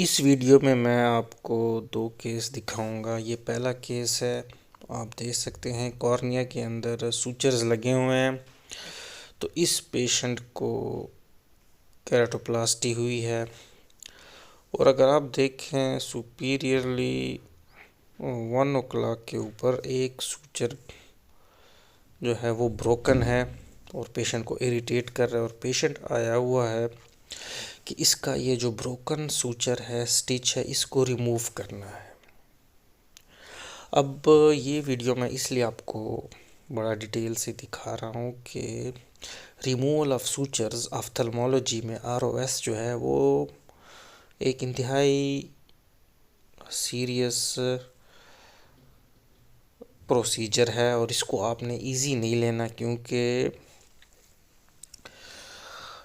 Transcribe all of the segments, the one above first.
इस वीडियो में मैं आपको दो केस दिखाऊंगा। ये पहला केस है, आप देख सकते हैं कॉर्निया के अंदर सूचर्स लगे हुए हैं। तो इस पेशेंट को केराटोप्लास्टी हुई है और अगर आप देखें सुपीरियरली 1 o'clock के ऊपर एक सूचर जो है वो ब्रोकन है और पेशेंट को इरिटेट कर रहा है। और पेशेंट आया हुआ है कि इसका ये जो ब्रोकन सूचर है, स्टिच है, इसको रिमूव करना है। अब ये वीडियो मैं इसलिए आपको बड़ा डिटेल से दिखा रहा हूँ कि रिमूवल ऑफ सूचर्स ऑफ्थल्मोलॉजी में ROS जो है वो एक इंतहाई सीरियस प्रोसीजर है और इसको आपने इजी नहीं लेना, क्योंकि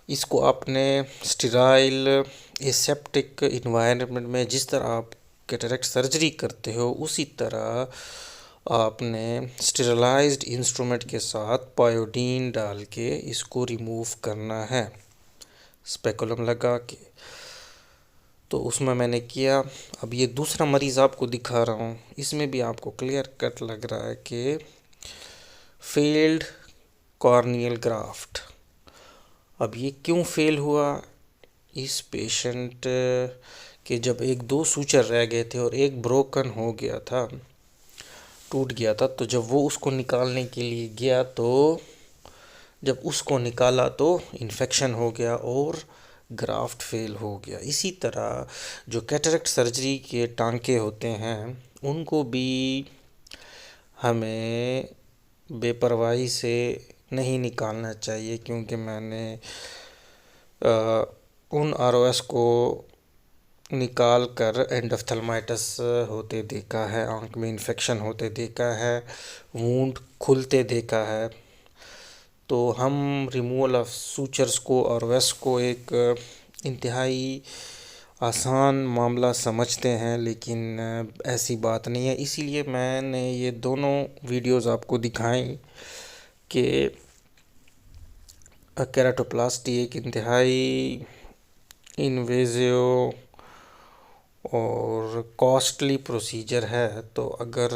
इसको आपने स्टेराइल एसेप्टिक इन्वायरमेंट में जिस तरह आप कैटरेक्ट सर्जरी करते हो उसी तरह आपने स्टेरलाइज्ड इंस्ट्रूमेंट के साथ पायोडीन डाल के इसको रिमूव करना है, स्पेकुलम लगा के। तो उसमें मैंने किया। अब ये दूसरा मरीज़ आपको दिखा रहा हूँ, इसमें भी आपको क्लियर कट लग रहा है कि फेल्ड कॉर्नियल ग्राफ्ट। अब ये क्यों फेल हुआ? इस पेशेंट के जब एक दो सूचर रह गए थे और एक ब्रोकन हो गया था, टूट गया था, तो जब वो उसको निकालने के लिए गया तो जब उसको निकाला तो इन्फेक्शन हो गया और ग्राफ्ट फेल हो गया। इसी तरह जो कैटरेक्ट सर्जरी के टांके होते हैं उनको भी हमें बेपरवाही से नहीं निकालना चाहिए, क्योंकि मैंने उन ROS को निकाल कर एंडोफ्थल्माइटिस होते देखा है, आंख में इन्फेक्शन होते देखा है, वूंड खुलते देखा है। तो हम रिमूवल ऑफ सूचर्स को ROS को एक इंतहाई आसान मामला समझते हैं, लेकिन ऐसी बात नहीं है। इसीलिए मैंने ये दोनों वीडियोस आपको दिखाई कि केराटोप्लास्टी एक इंतहाई इन्वेजिव और कॉस्टली प्रोसीजर है। तो अगर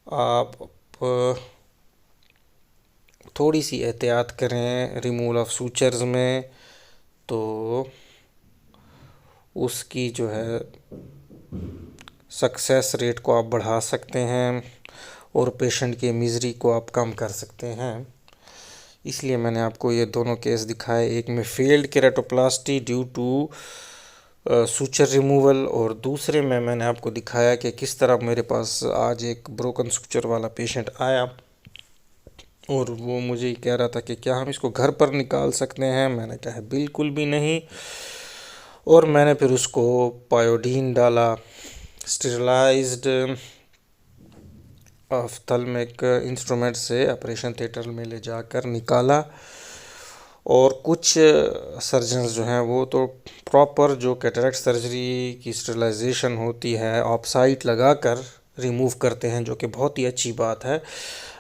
आप थोड़ी सी एहतियात करें रिमूवल ऑफ सूचर्स में तो उसकी जो है सक्सेस रेट को आप बढ़ा सकते हैं और पेशेंट की मिजरी को आप कम कर सकते हैं। इसलिए मैंने आपको ये दोनों केस दिखाए, एक में failed keratoplasty due to suture removal और दूसरे में मैंने आपको दिखाया कि किस तरह मेरे पास आज एक ब्रोकन सूचर वाला पेशेंट आया और वो मुझे कह रहा था कि क्या हम इसको घर पर निकाल सकते हैं। मैंने कहा बिल्कुल भी नहीं, और मैंने फिर उसको पायोडीन डाला, स्टेरिलाइज्ड ऑफ्थल्मिक इंस्ट्रूमेंट से ऑपरेशन थिएटर में ले जाकर निकाला। और कुछ सर्जन्स जो हैं वो तो प्रॉपर जो कैटरेक्ट सर्जरी की स्टेरिलाइजेशन होती है ऑफ साइट लगाकर रिमूव करते हैं, जो कि बहुत ही अच्छी बात है।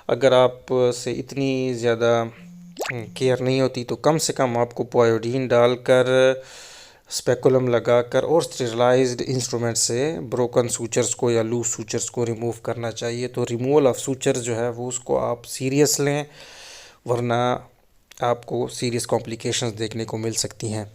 अगर आप से इतनी ज़्यादा केयर नहीं होती तो कम से कम आपको पायोडीन डालकर स्पेकुलम लगाकर और स्टेरिलाइज्ड इंस्ट्रूमेंट से ब्रोकन सूचर्स को या लूज सूचर्स को रिमूव करना चाहिए। तो रिमूवल ऑफ सूचर्स जो है वो उसको आप सीरियस लें, वरना आपको सीरियस कॉम्प्लिकेशंस देखने को मिल सकती हैं।